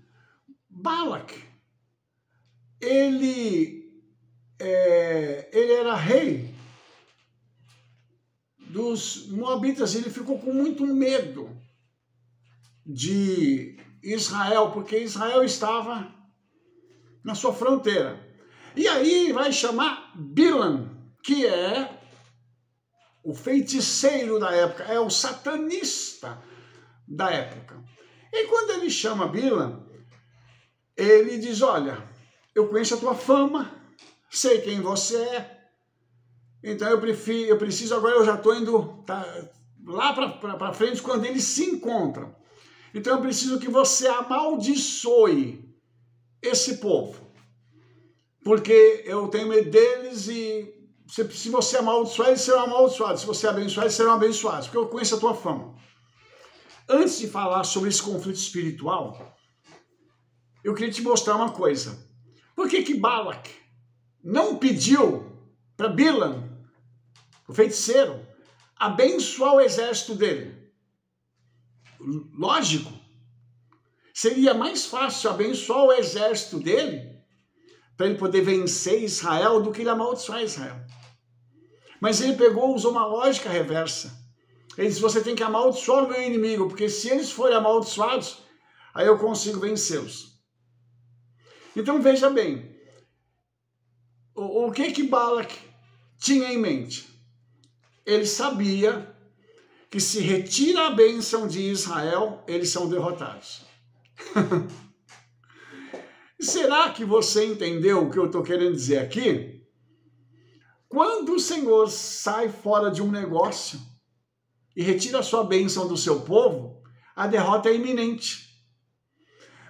Balak, ele era rei dos Moabitas, ele ficou com muito medo de Israel, porque Israel estava na sua fronteira. E aí ele vai chamar Bilam, que é o feiticeiro da época, é o satanista da época. E quando ele chama Bilam, ele diz: olha, eu conheço a tua fama, sei quem você é, então eu preciso agora, eu já estou indo lá para frente quando eles se encontram. Então eu preciso que você amaldiçoe esse povo, porque eu tenho medo deles e se você amaldiçoar, eles serão amaldiçoados, se você abençoar, eles serão abençoados, porque eu conheço a tua fama. Antes de falar sobre esse conflito espiritual, eu queria te mostrar uma coisa. Por que Balak não pediu para Bilam, o feiticeiro, abençoar o exército dele? Lógico, seria mais fácil abençoar o exército dele para ele poder vencer Israel do que ele amaldiçoar Israel. Mas ele usou uma lógica reversa. Ele disse: você tem que amaldiçoar o meu inimigo, porque se eles forem amaldiçoados, aí eu consigo vencê-los. Então veja bem, o que Balak tinha em mente? Ele sabia que se retira a bênção de Israel, eles são derrotados. Será que você entendeu o que eu estou querendo dizer aqui? Quando o Senhor sai fora de um negócio e retira a sua bênção do seu povo, a derrota é iminente.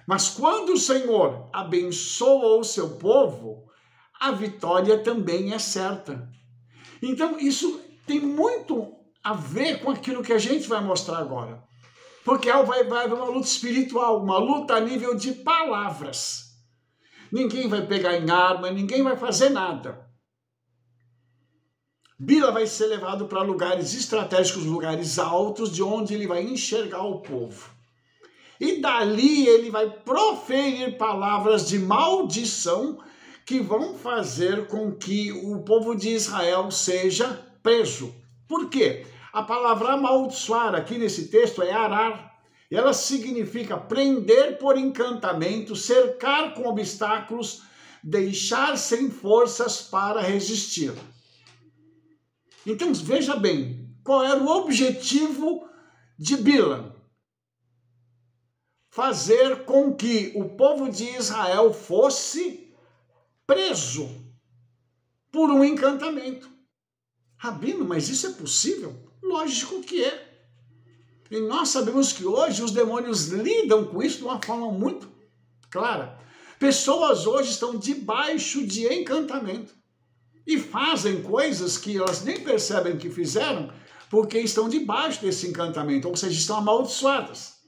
Mas quando o Senhor abençoa o seu povo, a vitória também é certa. Então isso tem muito a ver com aquilo que a gente vai mostrar agora. Porque vai haver uma luta espiritual, uma luta a nível de palavras. Ninguém vai pegar em arma, ninguém vai fazer nada. Bila vai ser levado para lugares estratégicos, lugares altos, de onde ele vai enxergar o povo. E dali ele vai proferir palavras de maldição que vão fazer com que o povo de Israel seja preso. Por quê? A palavra amaldiçoar aqui nesse texto é arar. Ela significa prender por encantamento, cercar com obstáculos, deixar sem forças para resistir. Então veja bem, qual era o objetivo de Bilam? Fazer com que o povo de Israel fosse preso por um encantamento. Rabino, mas isso é possível? Lógico que é. E nós sabemos que hoje os demônios lidam com isso de uma forma muito clara. Pessoas hoje estão debaixo de encantamento e fazem coisas que elas nem percebem que fizeram porque estão debaixo desse encantamento, ou seja, estão amaldiçoadas.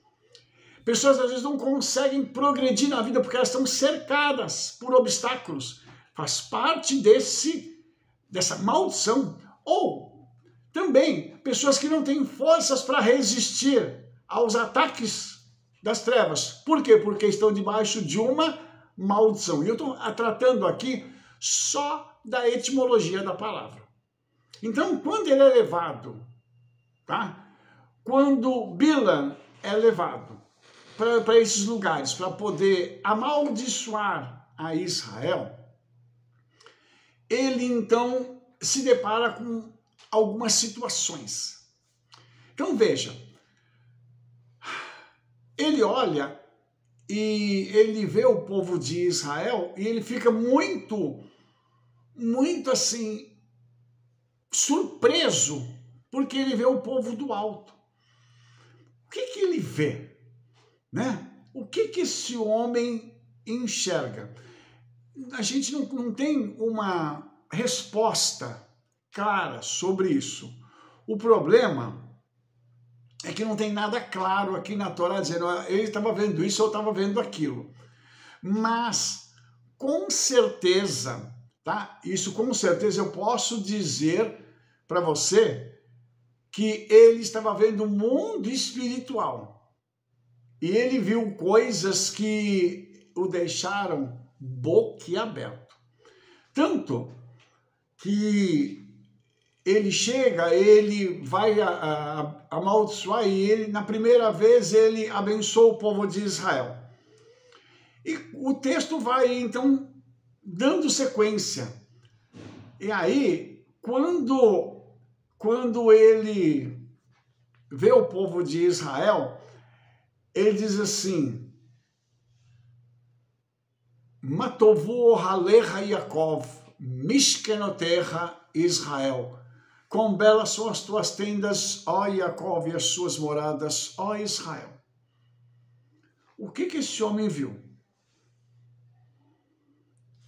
Pessoas às vezes não conseguem progredir na vida porque elas estão cercadas por obstáculos. Faz parte dessa maldição. Ou também pessoas que não têm forças para resistir aos ataques das trevas. Por quê? Porque estão debaixo de uma maldição. E eu estou tratando aqui só da etimologia da palavra. Então, quando ele é levado, tá? Quando Bilam é levado para esses lugares, para poder amaldiçoar a Israel, ele então se depara com algumas situações. Então veja, ele olha e ele vê o povo de Israel e ele fica muito assim, surpreso, porque ele vê o povo do alto. O que ele vê? Né? O que esse homem enxerga? A gente não tem uma resposta clara sobre isso. O problema é que não tem nada claro aqui na Torá dizendo ele estava vendo isso ou estava vendo aquilo. Mas, com certeza, tá? Isso com certeza eu posso dizer para você que ele estava vendo o mundo espiritual. E ele viu coisas que o deixaram boquiaberto. Tanto que ele chega, ele vai amaldiçoar e ele, na primeira vez, ele abençoa o povo de Israel. E o texto vai, então, dando sequência. E aí, quando ele vê o povo de Israel, ele diz assim, Matovu Halecha Yaakov, Mishkenoterra Israel. Quão belas são as tuas tendas, ó Yaakov, e as suas moradas, ó Israel. O que esse homem viu?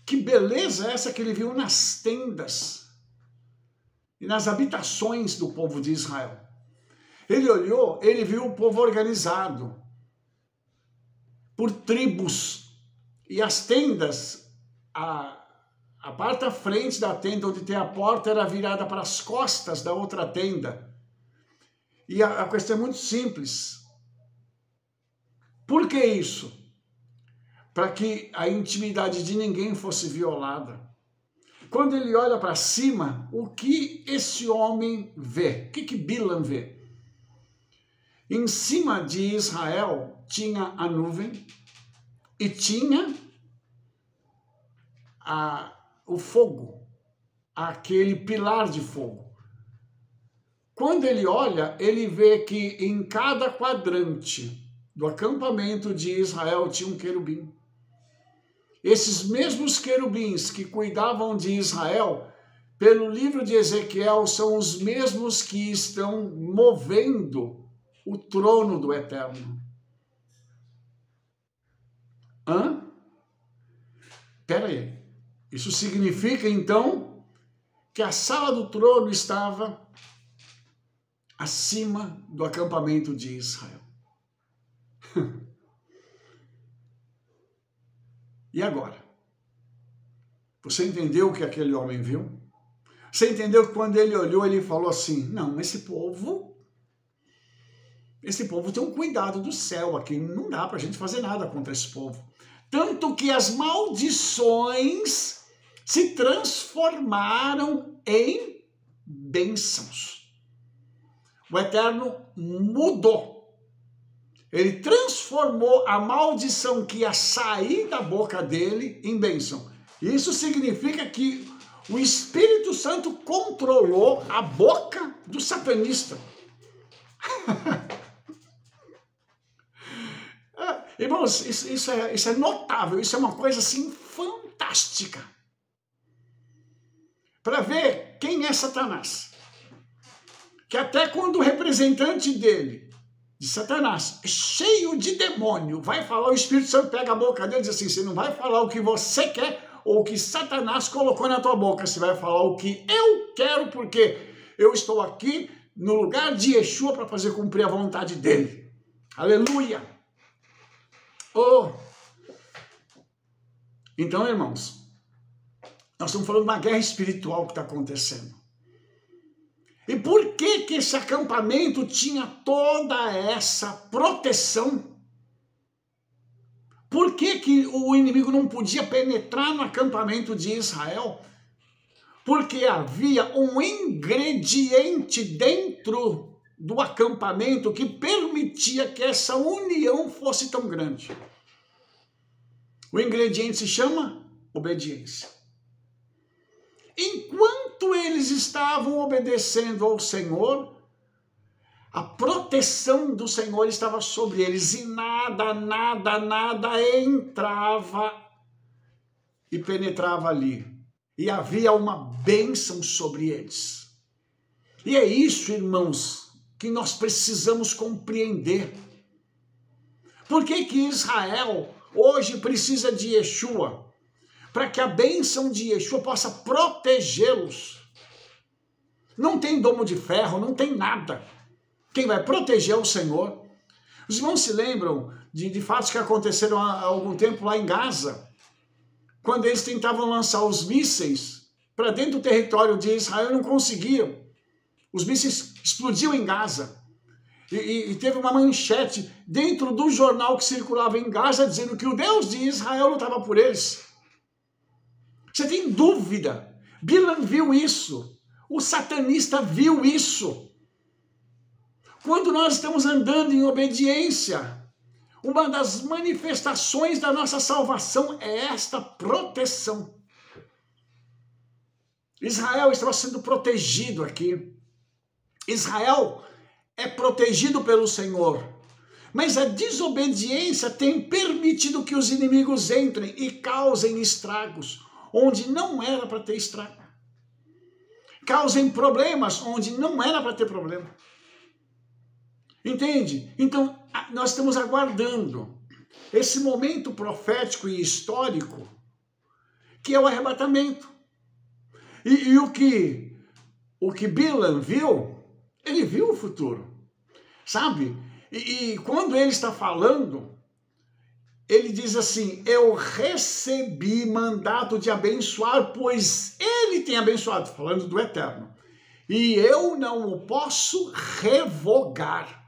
Que beleza é essa que ele viu nas tendas e nas habitações do povo de Israel. Ele olhou, ele viu o povo organizado por tribos, e as tendas, a parte da frente da tenda, onde tem a porta, era virada para as costas da outra tenda. E a questão é muito simples. Por que isso? Para que a intimidade de ninguém fosse violada. Quando ele olha para cima, o que esse homem vê? O que Bilam vê? Em cima de Israel tinha a nuvem e tinha o fogo, aquele pilar de fogo. Quando ele olha, ele vê que em cada quadrante do acampamento de Israel tinha um querubim. Esses mesmos querubins que cuidavam de Israel, pelo livro de Ezequiel, são os mesmos que estão movendo o trono do Eterno. Espera aí. Isso significa, então, que a sala do trono estava acima do acampamento de Israel. E agora? Você entendeu o que aquele homem viu? Você entendeu que quando ele olhou, ele falou assim, não, esse povo tem um cuidado do céu aqui, não dá para a gente fazer nada contra esse povo. Tanto que as maldições se transformaram em bênçãos. O Eterno mudou. Ele transformou a maldição que ia sair da boca dele em bênção. Isso significa que o Espírito Santo controlou a boca do satanista. Irmãos, isso é notável, isso é uma coisa assim fantástica. Para ver quem é Satanás. Que até quando o representante dele de Satanás, cheio de demônio, vai falar, o Espírito Santo pega a boca dele e diz assim, você não vai falar o que você quer ou o que Satanás colocou na tua boca, você vai falar o que eu quero, porque eu estou aqui no lugar de Yeshua para fazer cumprir a vontade dele. Aleluia! Oh! Então, irmãos, nós estamos falando de uma guerra espiritual que está acontecendo. E por que esse acampamento tinha toda essa proteção? Por que o inimigo não podia penetrar no acampamento de Israel? Porque havia um ingrediente dentro do acampamento que permitia que essa união fosse tão grande. O ingrediente se chama obediência. Enquanto eles estavam obedecendo ao Senhor, a proteção do Senhor estava sobre eles e nada entrava e penetrava ali. E havia uma bênção sobre eles. E é isso, irmãos, que nós precisamos compreender. Por que Israel hoje precisa de Yeshua? Para que a bênção de Yeshua possa protegê-los. Não tem domo de ferro, não tem nada. Quem vai proteger é o Senhor. Os irmãos se lembram de fatos que aconteceram há algum tempo lá em Gaza, quando eles tentavam lançar os mísseis para dentro do território de Israel e não conseguiam. Os mísseis explodiam em Gaza. E teve uma manchete dentro do jornal que circulava em Gaza dizendo que o Deus de Israel lutava por eles. Você tem dúvida? Bilam viu isso. O satanista viu isso. Quando nós estamos andando em obediência, uma das manifestações da nossa salvação é esta proteção. Israel estava sendo protegido aqui. Israel é protegido pelo Senhor. Mas a desobediência tem permitido que os inimigos entrem e causem estragos onde não era para ter estrago. Causem problemas onde não era para ter problema. Entende? Então, nós estamos aguardando esse momento profético e histórico, que é o arrebatamento. E o que Bilam viu, ele viu o futuro, sabe? E quando ele está falando, ele diz assim, eu recebi mandato de abençoar, pois ele tem abençoado, falando do Eterno, e eu não o posso revogar.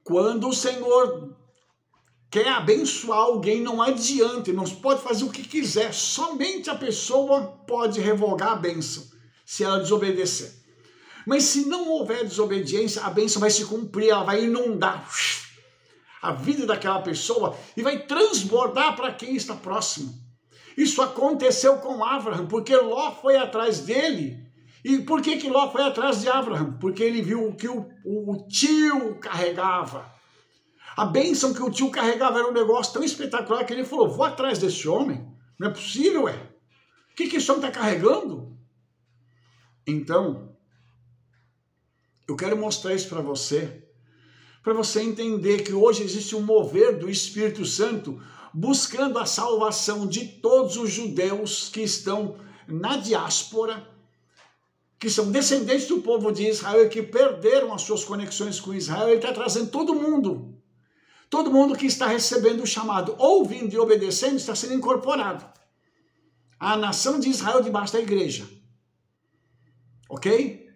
Quando o Senhor quer abençoar alguém, não adianta, ele não pode fazer o que quiser, somente a pessoa pode revogar a bênção, se ela desobedecer. Mas se não houver desobediência, a bênção vai se cumprir, ela vai inundar a vida daquela pessoa e vai transbordar para quem está próximo. Isso aconteceu com Abraham, porque Ló foi atrás dele. E por que Ló foi atrás de Abraham? Porque ele viu o que o tio carregava. A bênção que o tio carregava era um negócio tão espetacular que ele falou, vou atrás desse homem. Não é possível, O que esse homem está carregando? Então, eu quero mostrar isso para você entender que hoje existe um mover do Espírito Santo buscando a salvação de todos os judeus que estão na diáspora, que são descendentes do povo de Israel e que perderam as suas conexões com Israel. Ele está trazendo todo mundo que está recebendo o chamado, ouvindo e obedecendo, está sendo incorporado à nação de Israel debaixo da igreja. Ok?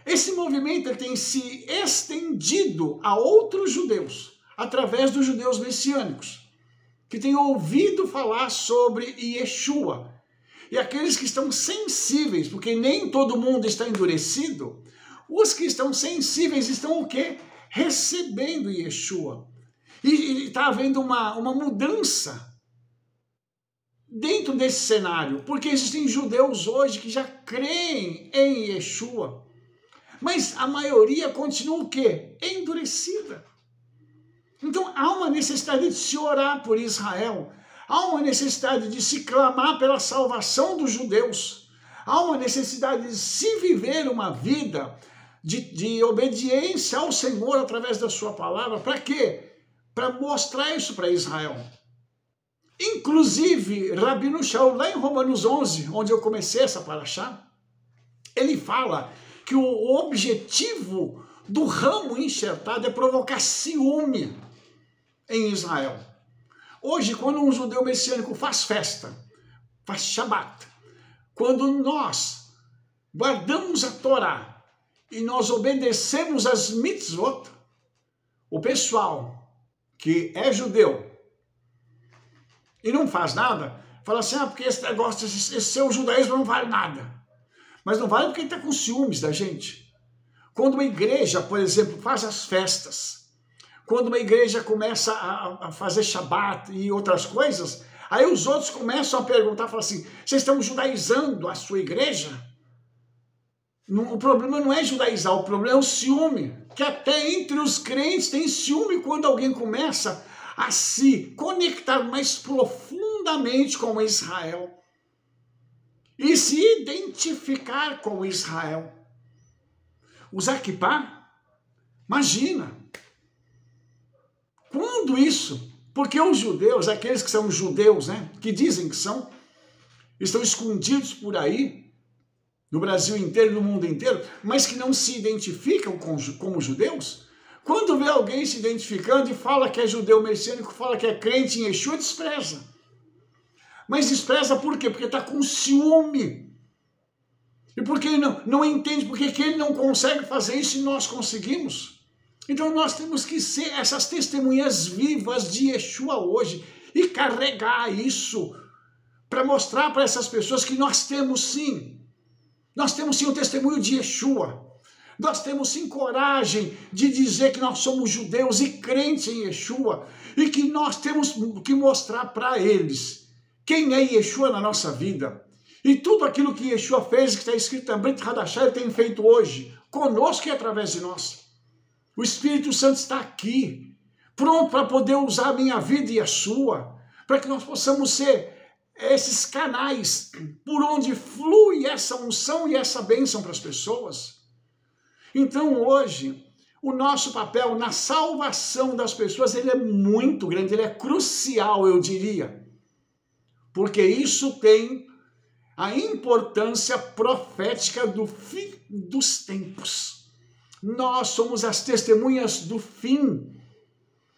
Esse movimento ele tem se estendido a outros judeus, através dos judeus messiânicos, que têm ouvido falar sobre Yeshua. E aqueles que estão sensíveis, porque nem todo mundo está endurecido, os que estão sensíveis estão o quê? Recebendo Yeshua. E está havendo uma mudança dentro desse cenário, porque existem judeus hoje que já creem em Yeshua. Mas a maioria continua o quê? Endurecida. Então há uma necessidade de se orar por Israel. Há uma necessidade de se clamar pela salvação dos judeus. Há uma necessidade de se viver uma vida de obediência ao Senhor através da sua palavra. Para quê? Para mostrar isso para Israel. Inclusive, Rabino Shaul, lá em Romanos 11, onde eu comecei essa paraxá, ele fala que o objetivo do ramo enxertado é provocar ciúme em Israel. Hoje, quando um judeu messiânico faz festa, faz Shabat, quando nós guardamos a Torá e nós obedecemos as mitzvot, o pessoal que é judeu e não faz nada, fala assim, porque esse negócio, esse seu judaísmo não vale nada. Mas não vale porque ele está com ciúmes da gente. Quando uma igreja, por exemplo, faz as festas, quando uma igreja começa a fazer Shabat e outras coisas, aí os outros começam a perguntar, falam assim, vocês estão judaizando a sua igreja? O problema não é judaizar, o problema é o ciúme, que até entre os crentes tem ciúme quando alguém começa a se conectar mais profundamente com Israel e se identificar com Israel. Usar kippá? Imagina! Quando isso? Porque os judeus, aqueles que são judeus, né, que dizem que são, estão escondidos por aí, no Brasil inteiro, no mundo inteiro, mas que não se identificam como judeus, quando vê alguém se identificando e fala que é judeu messiânico, fala que é crente em Yeshua, despreza. Mas despreza por quê? Porque está com ciúme. E porque ele não entende porque que ele não consegue fazer isso e nós conseguimos. Então nós temos que ser essas testemunhas vivas de Yeshua hoje e carregar isso para mostrar para essas pessoas que nós temos sim o testemunho de Yeshua. Nós temos sim coragem de dizer que nós somos judeus e crentes em Yeshua e que nós temos que mostrar para eles quem é Yeshua na nossa vida. E tudo aquilo que Yeshua fez, que está escrito na Brit Hadashah, ele tem feito hoje, conosco e através de nós. O Espírito Santo está aqui, pronto para poder usar a minha vida e a sua, para que nós possamos ser esses canais por onde flui essa unção e essa bênção para as pessoas. Então hoje, o nosso papel na salvação das pessoas, ele é muito grande, ele é crucial, eu diria. Porque isso tem a importância profética do fim dos tempos. Nós somos as testemunhas do fim.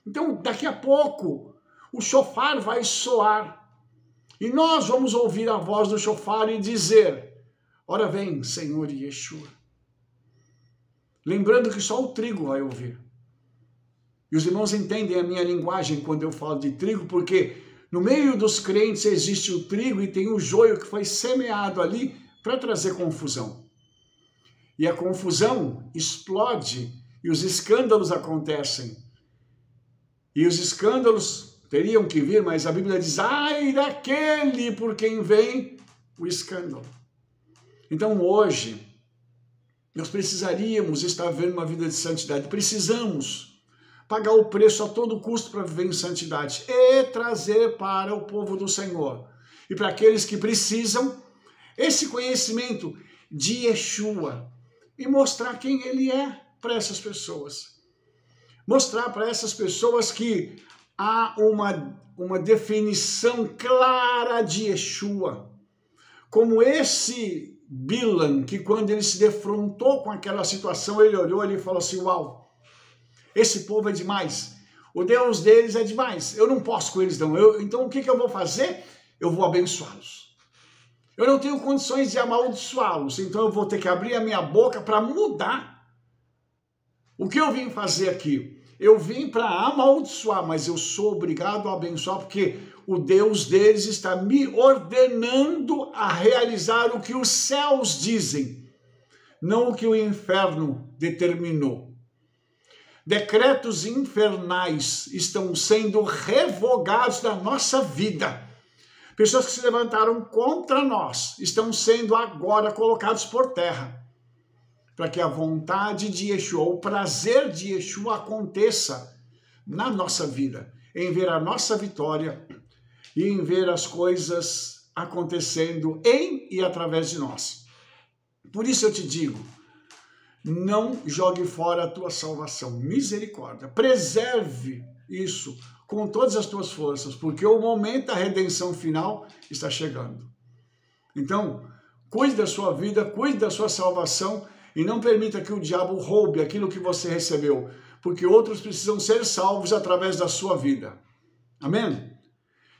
Então, daqui a pouco, o shofar vai soar. E nós vamos ouvir a voz do shofar e dizer, ora vem, Senhor Yeshua. Lembrando que só o trigo vai ouvir. E os irmãos entendem a minha linguagem quando eu falo de trigo, porque no meio dos crentes existe o trigo e tem o joio que foi semeado ali para trazer confusão. E a confusão explode e os escândalos acontecem. E os escândalos teriam que vir, mas a Bíblia diz, ai daquele por quem vem o escândalo. Então hoje, nós precisaríamos estar vivendo uma vida de santidade. Precisamos pagar o preço a todo custo para viver em santidade e trazer para o povo do Senhor. E para aqueles que precisam, esse conhecimento de Yeshua e mostrar quem ele é para essas pessoas. Mostrar para essas pessoas que há uma definição clara de Yeshua. Como esse Bilam, que quando ele se defrontou com aquela situação, ele olhou e falou assim, uau, esse povo é demais, o Deus deles é demais, eu não posso com eles não, então o que eu vou fazer? Eu vou abençoá-los. Eu não tenho condições de amaldiçoá-los, então eu vou ter que abrir a minha boca para mudar. O que eu vim fazer aqui? Eu vim para amaldiçoar, mas eu sou obrigado a abençoar, porque o Deus deles está me ordenando a realizar o que os céus dizem, não o que o inferno determinou. Decretos infernais estão sendo revogados da nossa vida. Pessoas que se levantaram contra nós estão sendo agora colocados por terra, para que a vontade de Yeshua, o prazer de Yeshua aconteça na nossa vida, em ver a nossa vitória e em ver as coisas acontecendo em e através de nós. Por isso eu te digo, Não jogue fora a tua salvação. Misericórdia. Preserve isso com todas as tuas forças, porque o momento da redenção final está chegando. Então, cuide da sua vida, cuide da sua salvação e não permita que o diabo roube aquilo que você recebeu, porque outros precisam ser salvos através da sua vida. Amém?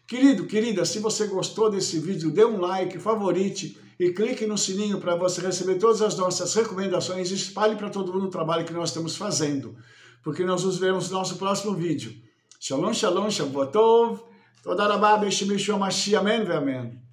Querido, querida, se você gostou desse vídeo, dê um like, favorite e clique no sininho para você receber todas as nossas recomendações e espalhe para todo mundo o trabalho que nós estamos fazendo, porque nós nos vemos no nosso próximo vídeo. Shalom, shalom, Shavuot Tov, Toda Rabá, B'Shem Yeshua Mashiach, amém, amém.